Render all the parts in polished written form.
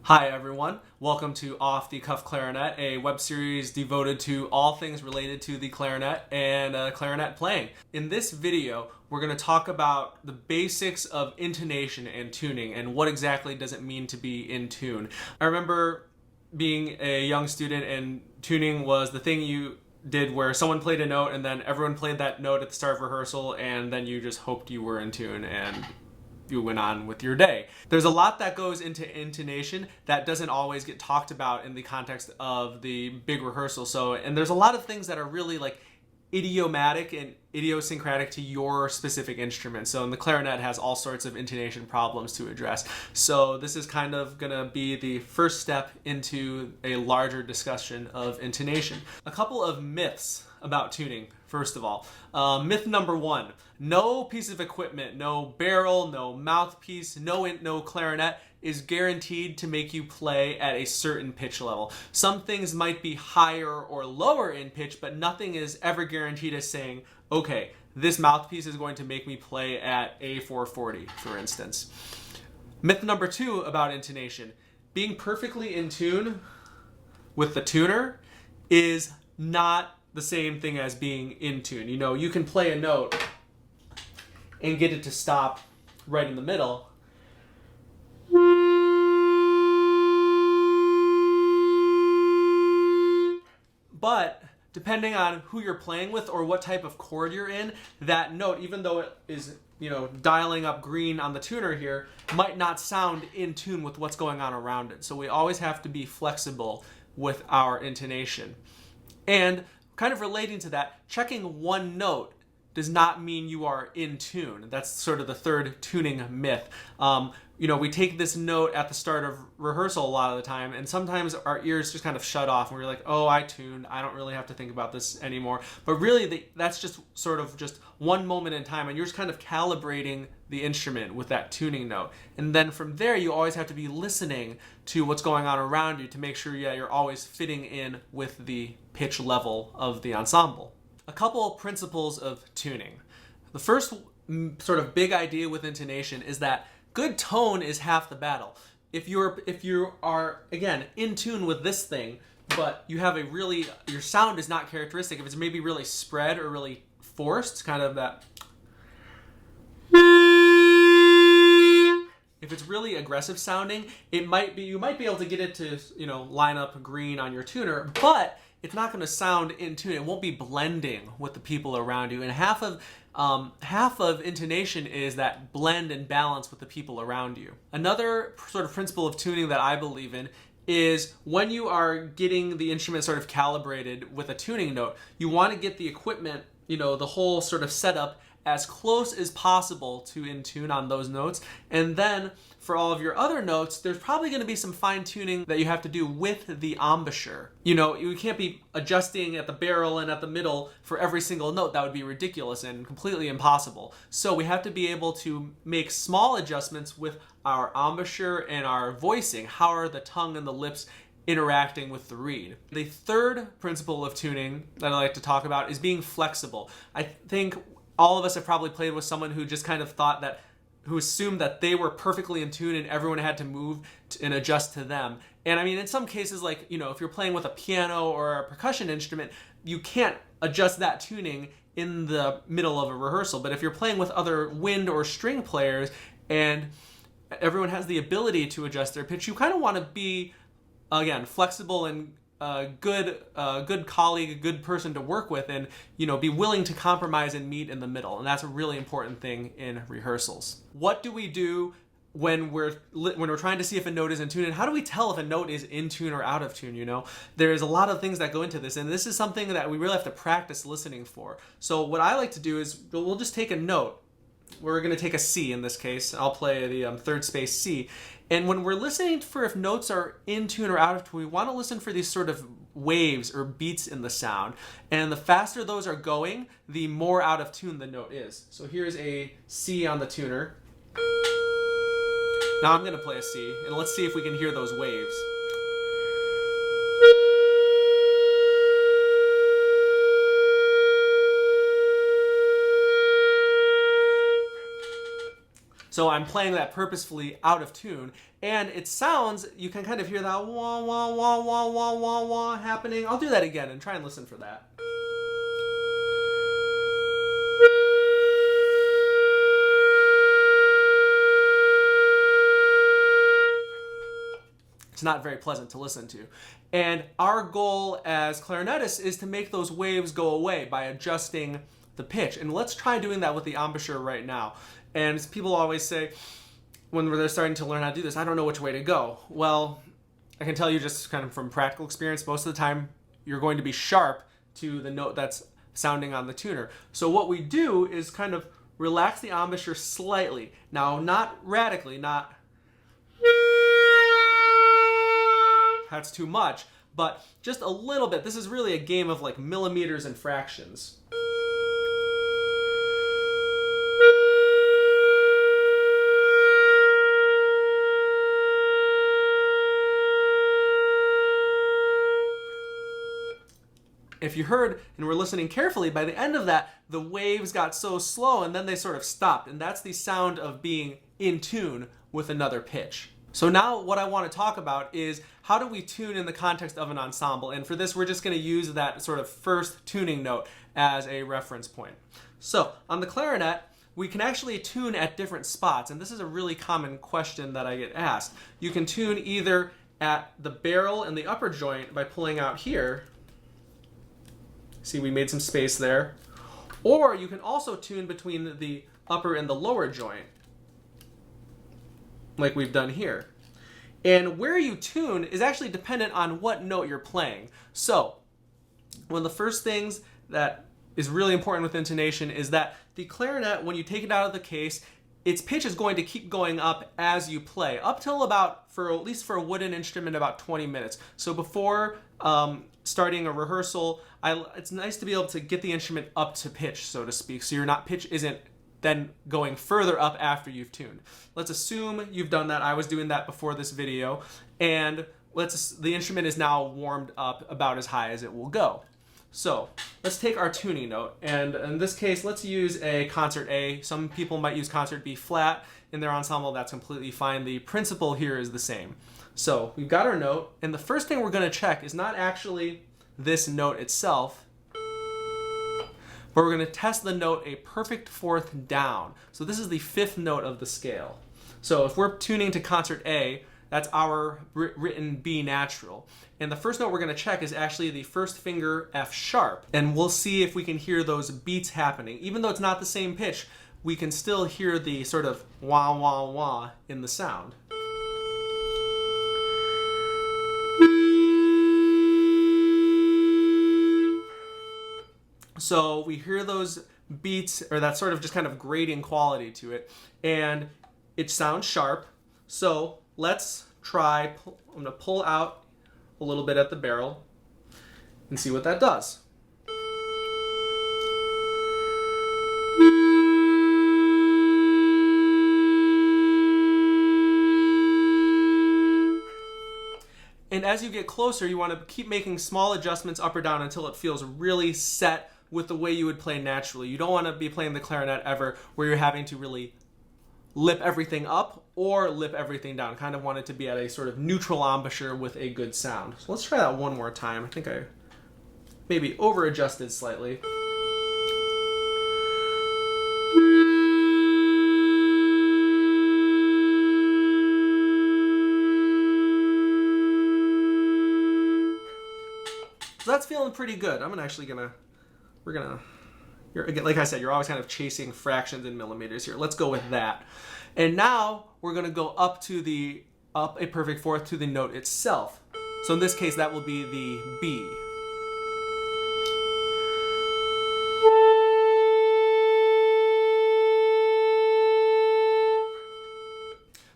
Hi everyone, welcome to Off the Cuff Clarinet, a web series devoted to all things related to the clarinet and clarinet playing. In this video, we're going to talk about the basics of intonation and tuning and what exactly does it mean to be in tune. I remember being a young student and tuning was the thing you did where someone played a note and then everyone played that note at the start of rehearsal and then you just hoped you were in tune and you went on with your day. There's a lot that goes into intonation that doesn't always get talked about in the context of the big rehearsal. And there's a lot of things that are really like idiomatic and idiosyncratic to your specific instrument. So, and the clarinet has all sorts of intonation problems to address. So this is kind of gonna be the first step into a larger discussion of intonation. A couple of myths about tuning, first of all. Myth number one, no piece of equipment, no barrel, no mouthpiece, no clarinet is guaranteed to make you play at a certain pitch level. Some things might be higher or lower in pitch, but nothing is ever guaranteed as saying, okay, this mouthpiece is going to make me play at A440, for instance. Myth number two about intonation, being perfectly in tune with the tuner is not the same thing as being in tune. You know, you can play a note and get it to stop right in the middle. But depending on who you're playing with or what type of chord you're in, that note, even though it is, dialing up green on the tuner here, might not sound in tune with what's going on around it. So we always have to be flexible with our intonation. And kind of relating to that, checking one note does not mean you are in tune. That's sort of the third tuning myth. We take this note at the start of rehearsal a lot of the time, and sometimes our ears just kind of shut off, and we're like, oh, I tuned. I don't really have to think about this anymore. But really, that's just sort of just one moment in time, and you're just kind of calibrating the instrument with that tuning note. And then from there, you always have to be listening to what's going on around you to make sure you're always fitting in with the pitch level of the ensemble. A couple principles of tuning. The first sort of big idea with intonation is that good tone is half the battle. If you are again in tune with this thing, but you have your sound is not characteristic, if it's maybe really spread or really forced, kind of that. If it's really aggressive sounding, you might be able to get it to, line up green on your tuner, but it's not going to sound in tune. It won't be blending with the people around you. And half of intonation is that blend and balance with the people around you. Another sort of principle of tuning that I believe in is when you are getting the instrument sort of calibrated with a tuning note, you want to get the equipment, the whole sort of setup as close as possible to in tune on those notes. And then for all of your other notes, there's probably going to be some fine tuning that you have to do with the embouchure. You can't be adjusting at the barrel and at the middle for every single note. That would be ridiculous and completely impossible. So we have to be able to make small adjustments with our embouchure and our voicing. How are the tongue and the lips interacting with the reed? The third principle of tuning that I like to talk about is being flexible. I think all of us have probably played with someone who just kind of who assumed that they were perfectly in tune and everyone had to move and adjust to them. And I mean, in some cases, like, if you're playing with a piano or a percussion instrument, you can't adjust that tuning in the middle of a rehearsal. But if you're playing with other wind or string players and everyone has the ability to adjust their pitch, you kind of want to be, again, flexible and good colleague, a good person to work with, and be willing to compromise and meet in the middle. And that's a really important thing in rehearsals. What do we do when we're trying to see if a note is in tune, and how do we tell if a note is in tune or out of tune? There's a lot of things that go into this, and this is something that we really have to practice listening for. So what I like to do is we'll just take a note. We're going to take a C in this case. I'll play the third space C. And when we're listening for if notes are in tune or out of tune, we want to listen for these sort of waves or beats in the sound. And the faster those are going, the more out of tune the note is. So here's a C on the tuner. Now I'm going to play a C, and let's see if we can hear those waves. So I'm playing that purposefully out of tune, and it sounds, you can kind of hear that wah, wah, wah, wah, wah, wah, wah happening. I'll do that again and try and listen for that. It's not very pleasant to listen to. And our goal as clarinetists is to make those waves go away by adjusting the pitch. And let's try doing that with the embouchure right now. And people always say, when they're starting to learn how to do this, I don't know which way to go. Well, I can tell you just kind of from practical experience, most of the time you're going to be sharp to the note that's sounding on the tuner. So what we do is kind of relax the embouchure slightly. Now, not radically, not that's too much, but just a little bit. This is really a game of like millimeters and fractions. If you heard and were listening carefully, by the end of that, the waves got so slow and then they sort of stopped. And that's the sound of being in tune with another pitch. So now what I want to talk about is how do we tune in the context of an ensemble? And for this, we're just going to use that sort of first tuning note as a reference point. So on the clarinet, we can actually tune at different spots. And this is a really common question that I get asked. You can tune either at the barrel and the upper joint by pulling out here. See, we made some space there. Or you can also tune between the upper and the lower joint, like we've done here. And where you tune is actually dependent on what note you're playing. So, one of the first things that is really important with intonation is that the clarinet, when you take it out of the case, its pitch is going to keep going up as you play, up till about, for at least for a wooden instrument, about 20 minutes. So before starting a rehearsal, it's nice to be able to get the instrument up to pitch, so to speak, so your pitch isn't then going further up after you've tuned. Let's assume you've done that. I was doing that before this video, and the instrument is now warmed up about as high as it will go. So let's take our tuning note, and in this case, let's use a concert A. Some people might use concert B flat in their ensemble. That's completely fine. The principle here is the same. So we've got our note, and the first thing we're going to check is not actually this note itself, but we're going to test the note a perfect fourth down. So this is the fifth note of the scale. So if we're tuning to concert A, that's our written B natural. And the first note we're going to check is actually the first finger F sharp. And we'll see if we can hear those beats happening. Even though it's not the same pitch, we can still hear the sort of wah, wah, wah in the sound. So we hear those beats, or that sort of just kind of grating quality to it, and it sounds sharp. So let's try, I'm going to pull out a little bit at the barrel and see what that does. And as you get closer, you want to keep making small adjustments up or down until it feels really set with the way you would play naturally. You don't want to be playing the clarinet ever where you're having to really lip everything up or lip everything down. Kind of want it to be at a sort of neutral embouchure with a good sound. So let's try that one more time. I think I maybe over-adjusted slightly. So that's feeling pretty good. Like I said, you're always kind of chasing fractions in millimeters here. Let's go with that. And now we're gonna go up a perfect fourth to the note itself. So in this case, that will be the B.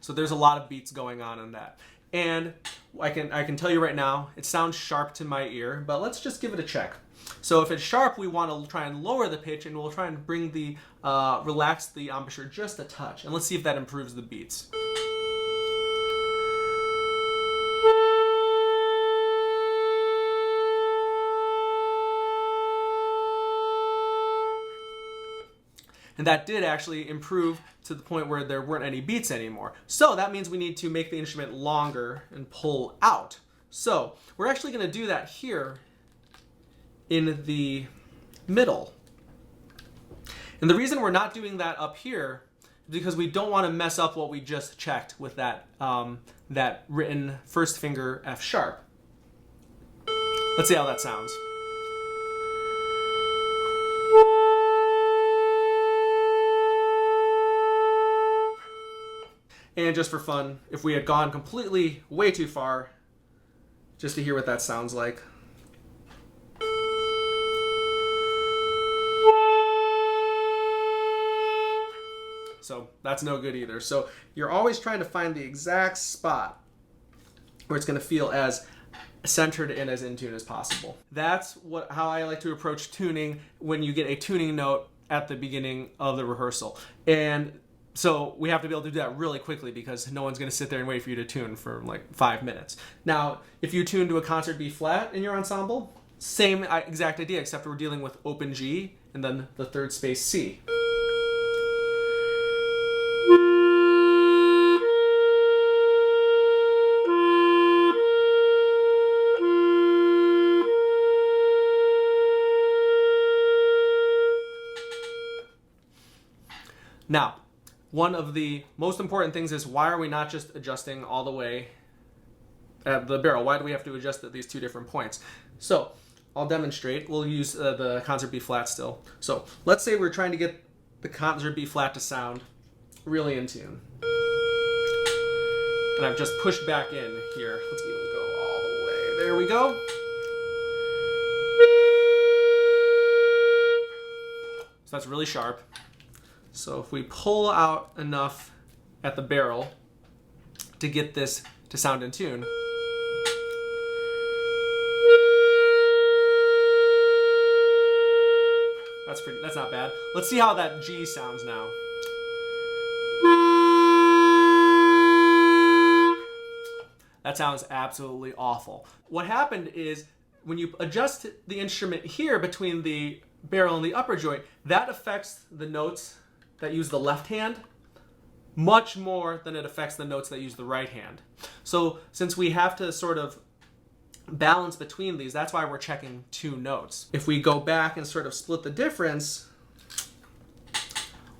So there's a lot of beats going on in that. And I can tell you right now, it sounds sharp to my ear, but let's just give it a check. So if it's sharp, we want to try and lower the pitch, and we'll try and bring relax the embouchure just a touch. And let's see if that improves the beats. And that did actually improve to the point where there weren't any beats anymore. So that means we need to make the instrument longer and pull out. So we're actually going to do that here in the middle. And the reason we're not doing that up here is because we don't want to mess up what we just checked with that, that written first finger F sharp. Let's see how that sounds. And just for fun, if we had gone completely way too far, just to hear what that sounds like. So that's no good either. So you're always trying to find the exact spot where it's going to feel as centered and as in tune as possible. That's how I like to approach tuning when you get a tuning note at the beginning of the rehearsal. And so we have to be able to do that really quickly because no one's going to sit there and wait for you to tune for like 5 minutes. Now, if you tune to a concert B flat in your ensemble, same exact idea, except we're dealing with open G and then the third space C. Now, one of the most important things is why are we not just adjusting all the way at the barrel? Why do we have to adjust at these two different points? So I'll demonstrate. We'll use the concert B flat still. So let's say we're trying to get the concert B flat to sound really in tune. And I've just pushed back in here. Let's even go all the way. There we go. So that's really sharp. So if we pull out enough at the barrel to get this to sound in tune, that's not bad. Let's see how that G sounds now. That sounds absolutely awful. What happened is when you adjust the instrument here between the barrel and the upper joint, that affects the notes that use the left hand much more than it affects the notes that use the right hand. So since we have to sort of balance between these, that's why we're checking two notes. If we go back and sort of split the difference,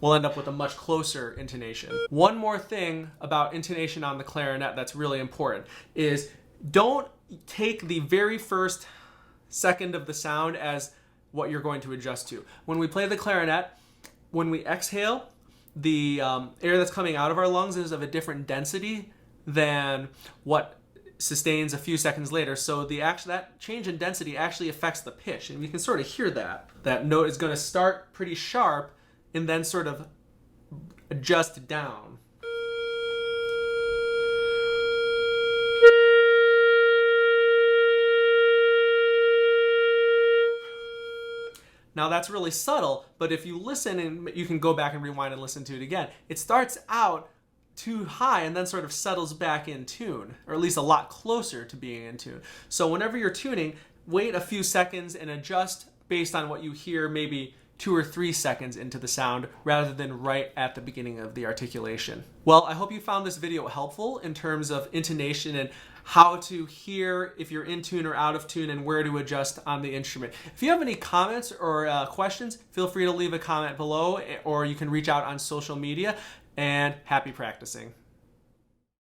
we'll end up with a much closer intonation. One more thing about intonation on the clarinet that's really important is don't take the very first second of the sound as what you're going to adjust to. When we play the clarinet, when we exhale, the air that's coming out of our lungs is of a different density than what sustains a few seconds later. So that change in density actually affects the pitch, and you can sort of hear that. That note is going to start pretty sharp and then sort of adjust down. Now that's really subtle, but if you listen, and you can go back and rewind and listen to it again, it starts out too high and then sort of settles back in tune, or at least a lot closer to being in tune. So whenever you're tuning, wait a few seconds and adjust based on what you hear maybe 2 or 3 seconds into the sound rather than right at the beginning of the articulation. Well, I hope you found this video helpful in terms of intonation and how to hear if you're in tune or out of tune and where to adjust on the instrument. If you have any comments or questions, feel free to leave a comment below, or you can reach out on social media, and happy practicing.